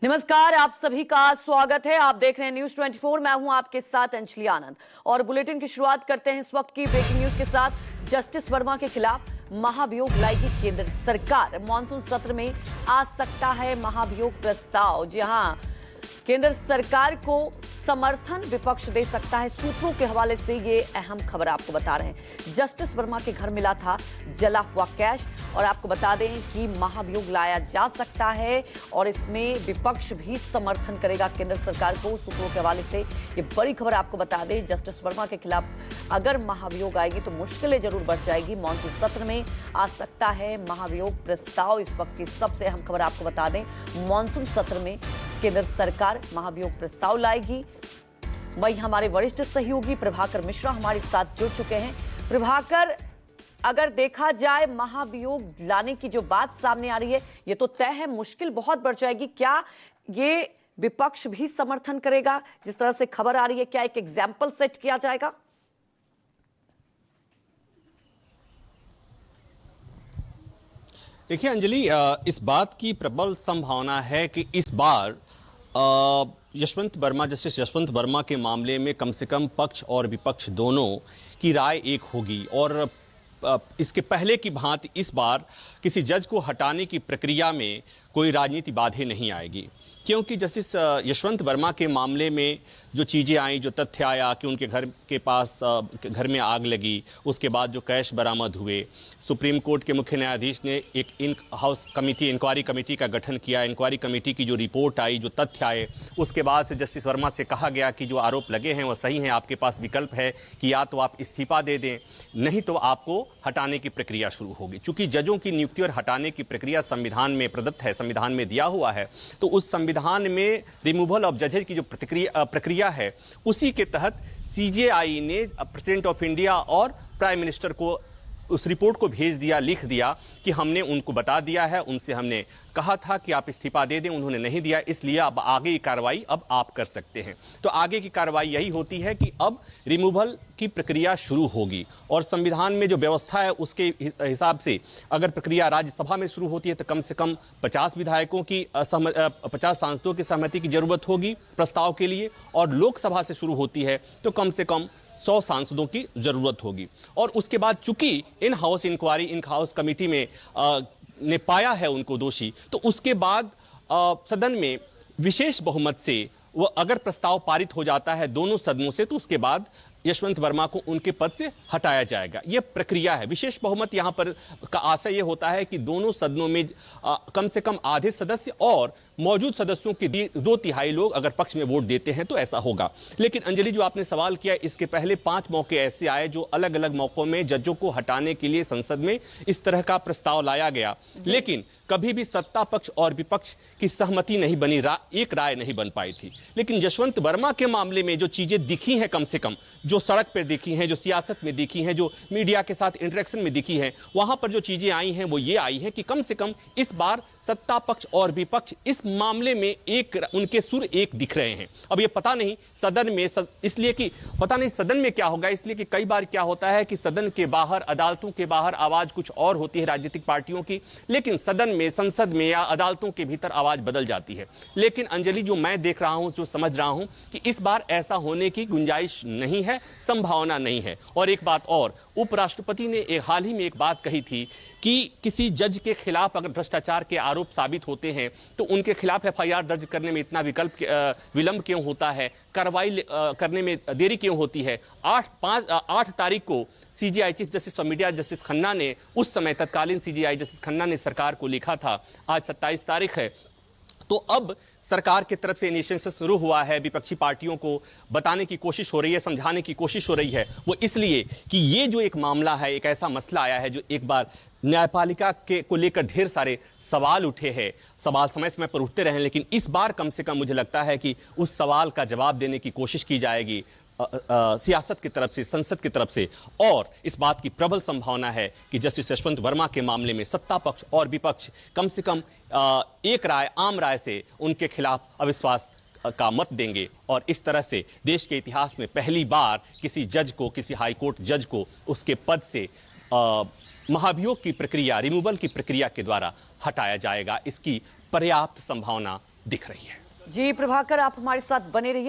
नमस्कार, आप सभी का स्वागत है। आप देख रहे हैं न्यूज 24। मैं हूं आपके साथ अंजलि आनंद और बुलेटिन की शुरुआत करते हैं इस वक्त की ब्रेकिंग न्यूज के साथ। जस्टिस वर्मा के खिलाफ महाभियोग लाएगी केंद्र सरकार। मानसून सत्र में आ सकता है महाभियोग प्रस्ताव। जी हां, केंद्र सरकार को समर्थन विपक्ष दे सकता है। सूत्रों के हवाले से ये अहम खबर आपको बता रहे हैं। जस्टिस वर्मा के घर मिला था जला हुआ कैश और आपको बता दें कि महाभियोग लाया जा सकता है और इसमें विपक्ष भी समर्थन करेगा केंद्र सरकार को। सूत्रों के हवाले से ये बड़ी खबर आपको बता दें। जस्टिस वर्मा के खिलाफ अगर महाभियोग आएगी तो मुश्किलें जरूर बढ़ जाएगी। मानसून सत्र में आ सकता है महाभियोग प्रस्ताव। इस वक्त की सबसे अहम खबर आपको बता दें, मानसून सत्र में केंद्र सरकार महाभियोग प्रस्ताव लाएगी। वहीं हमारे वरिष्ठ सहयोगी प्रभाकर मिश्रा हमारे साथ जुड़ चुके हैं। प्रभाकर, अगर देखा जाए महाभियोग लाने की जो बात सामने आ रही है, ये तो तय है मुश्किल बहुत बढ़ जाएगी। क्या ये विपक्ष भी समर्थन करेगा? जिस तरह से खबर आ रही है, क्या एक एग्जाम्पल सेट किया जाएगा? देखिए अंजलि, इस बात की प्रबल संभावना है कि इस बार जस्टिस यशवंत वर्मा के मामले में कम से कम पक्ष और विपक्ष दोनों की राय एक होगी और इसके पहले की भांति इस बार किसी जज को हटाने की प्रक्रिया में कोई राजनीति बाधे नहीं आएगी, क्योंकि जस्टिस यशवंत वर्मा के मामले में जो चीज़ें आई, जो तथ्य आया कि उनके घर के पास घर में आग लगी, उसके बाद जो कैश बरामद हुए, सुप्रीम कोर्ट के मुख्य न्यायाधीश ने एक इंक्वायरी कमेटी का गठन किया। इंक्वायरी कमेटी की जो रिपोर्ट आई, जो तथ्य आए, उसके बाद से जस्टिस वर्मा से कहा गया कि जो आरोप लगे हैं वो सही हैं, आपके पास विकल्प है कि या तो आप इस्तीफा दे दें, नहीं तो आपको हटाने की प्रक्रिया शुरू होगी। चूंकि जजों की नियुक्ति और हटाने की प्रक्रिया संविधान में प्रदत्त है, संविधान में दिया हुआ है, तो उस संविधान में रिमूवल ऑफ जजेज की जो प्रक्रिया है, उसी के तहत सीजेआई ने प्रेसिडेंट ऑफ इंडिया और प्राइम मिनिस्टर को उस रिपोर्ट को भेज दिया, लिख दिया कि हमने उनको बता दिया है, उनसे हमने कहा था कि आप इस्तीफा दे दें, उन्होंने नहीं दिया, इसलिए अब आगे की कार्रवाई अब आप कर सकते हैं। तो आगे की कार्रवाई यही होती है कि अब रिमूवल की प्रक्रिया शुरू होगी और संविधान में जो व्यवस्था है उसके हिसाब से अगर प्रक्रिया राज्यसभा में शुरू होती है तो कम से कम 50 विधायकों की 50 सांसदों की सहमति की जरूरत होगी प्रस्ताव के लिए, और लोकसभा से शुरू होती है तो कम से कम 100 सांसदों की जरूरत होगी। और उसके बाद चूंकि इन हाउस कमेटी में ने पाया है उनको दोषी, तो उसके बाद सदन में विशेष बहुमत से वो अगर प्रस्ताव पारित हो जाता है दोनों सदनों से, तो उसके बाद यशवंत वर्मा को उनके पद से हटाया जाएगा। यह प्रक्रिया है। विशेष बहुमत यहां पर का आशय यह होता है कि दोनों सदनों में कम से कम आधे सदस्य और मौजूद सदस्यों के 2/3 लोग अगर पक्ष में वोट देते हैं तो ऐसा होगा। लेकिन अंजलि, जो आपने सवाल किया, इसके पहले 5 मौके ऐसे आए जो अलग अलग मौकों में जजों को हटाने के लिए संसद में इस तरह का प्रस्ताव लाया गया, लेकिन कभी भी सत्ता पक्ष और विपक्ष की सहमति नहीं बनी, एक राय नहीं बन पाई थी। लेकिन यशवंत वर्मा के मामले में जो चीजें दिखी हैं, कम से कम जो सड़क पर दिखी हैं, जो सियासत में दिखी हैं, जो मीडिया के साथ इंटरेक्शन में दिखी हैं, वहां पर जो चीजें आई हैं वो ये आई हैं कि कम से कम इस बार सत्ता पक्ष और विपक्ष इस मामले में उनके सुर एक दिख रहे हैं। अब ये पता नहीं सदन में इसलिए कि पता नहीं सदन में क्या होगा, इसलिए कि कई बार क्या होता है कि सदन के बाहर, अदालतों के बाहर आवाज कुछ और होती है राजनीतिक पार्टियों की, लेकिन सदन में, संसद में या अदालतों के भीतर आवाज बदल जाती है। लेकिन अंजलि, जो मैं देख रहा हूं, जो समझ रहा हूं कि इस बार ऐसा होने की गुंजाइश नहीं है, संभावना नहीं है। और एक बात और, उपराष्ट्रपति ने हाल ही में एक बात कही थी कि किसी जज के खिलाफ अगर भ्रष्टाचार के आरोप साबित होते हैं तो उनके खिलाफ एफआईआर दर्ज करने में इतना विलंब क्यों होता है, कार्रवाई करने में देरी क्यों होती है। 8 तारीख को CJI chief justice of India justice Khanna ने, उस समय तत्कालीन सीजेआई जस्टिस खन्ना ने सरकार को लिखा था, आज 27 तारीख है, तो अब सरकार की तरफ से इनिशिएटिव शुरू हुआ है, विपक्षी पार्टियों को बताने की कोशिश हो रही है, समझाने की कोशिश हो रही है। वो इसलिए कि ये जो एक मामला है, एक ऐसा मसला आया है जो एक बार न्यायपालिका को लेकर ढेर सारे सवाल उठे हैं, सवाल समय समय पर उठते रहे, लेकिन इस बार कम से कम मुझे लगता है कि उस सवाल का जवाब देने की कोशिश की जाएगी सियासत की तरफ से, संसद की तरफ से। और इस बात की प्रबल संभावना है कि जस्टिस यशवंत वर्मा के मामले में सत्ता पक्ष और विपक्ष कम से कम एक राय, आम राय से उनके खिलाफ अविश्वास का मत देंगे और इस तरह से देश के इतिहास में पहली बार किसी जज को, किसी हाईकोर्ट जज को उसके पद से महाभियोग की प्रक्रिया, रिमूवल की प्रक्रिया के द्वारा हटाया जाएगा। इसकी पर्याप्त संभावना दिख रही है। जी प्रभाकर, आप हमारे साथ बने रहिए।